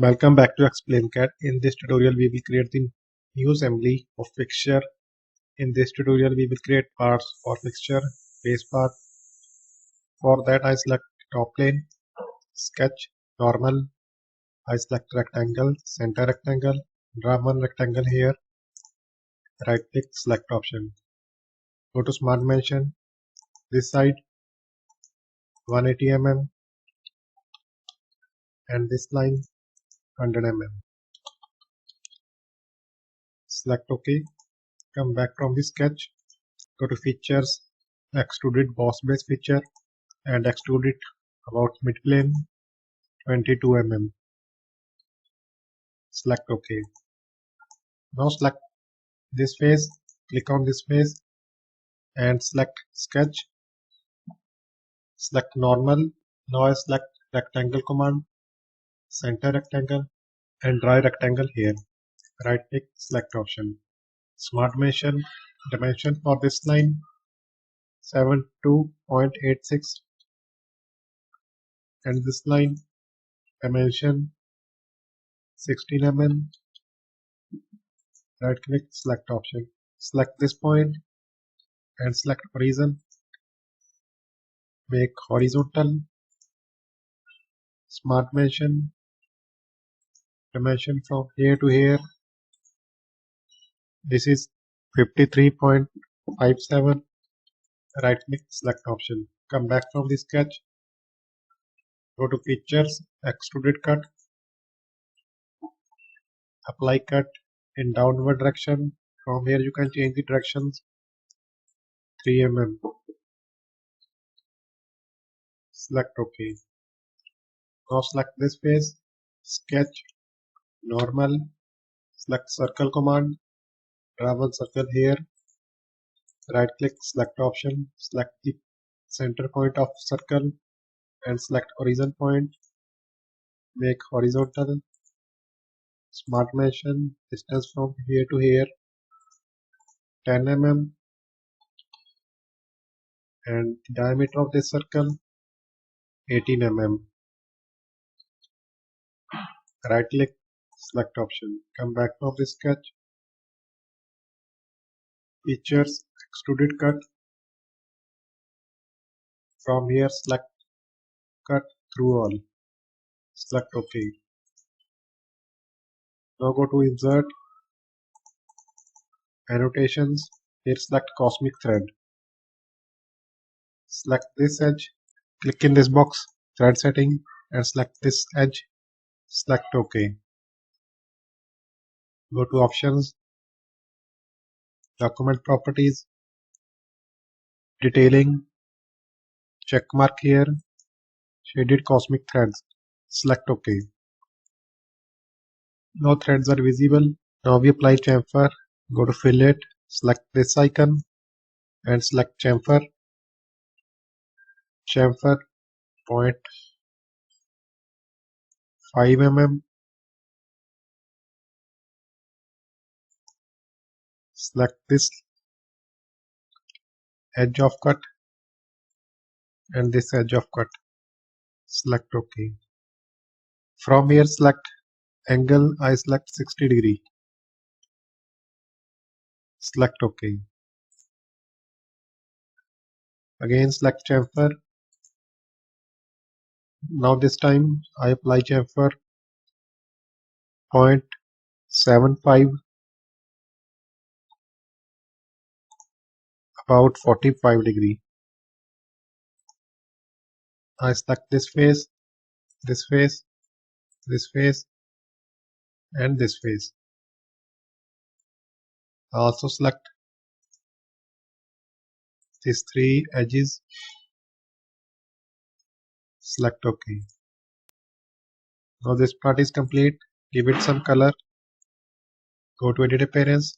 Welcome back to Expkain Cad. In this tutorial, we will create the new assembly of fixture. In this tutorial, we will create parts for fixture, base part. For that, I select top plane, sketch, normal. I select rectangle, center rectangle, draw one rectangle here. Right click, select option. Go to smart dimension. This side 180 mm and this line 100 mm. Select OK. Come back from the sketch. Go to features, extruded boss base feature and extrude it about midplane 22 mm. Select OK. Now select this face, click on this face and select sketch. Select normal. Now I select rectangle command, center rectangle and draw rectangle here. Right click, select option. Smart dimension for this line 72.86 and this line dimension 16 mm. Right click, select option. Select this point and select horizon. Make horizontal. Smart dimension from here to here. This is 53.57. Right click, select option. Come back from the sketch. Go to features, extruded cut. Apply cut in downward direction. From here you can change the directions. 3 mm. Select OK. Now select this face. Sketch, normal. Select circle command. Draw one circle here. Right click, select option. Select the center point of circle and select horizon point. Make horizontal. Smart dimension distance from here to here 10 mm and diameter of this circle 18 mm. Right click, select option. Come back from the sketch. Features, extruded cut. From here select cut through all. Select OK. Now go to insert, annotations. Here select cosmic thread. Select this edge. Click in this box, thread setting and select this edge. Select OK. Go to options, document properties, detailing, check mark here, shaded cosmic threads. Select OK. Now threads are visible. Now we apply chamfer. Go to fillet, select this icon and select chamfer. Chamfer 0.5 mm. Select this edge of cut and this edge of cut. Select OK. From here select angle. I select 60 degree. Select OK. Again select chamfer. Now this time I apply chamfer 0.75 about 45 degree. I select this face, this face, this face and this face. I also select these three edges. Select OK. Now this part is complete. Give it some color. Go to edit appearance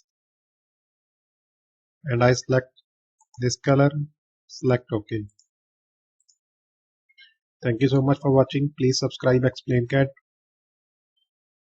and I select this color. Select OK. Thank you so much for watching. Please subscribe Expkain Cad.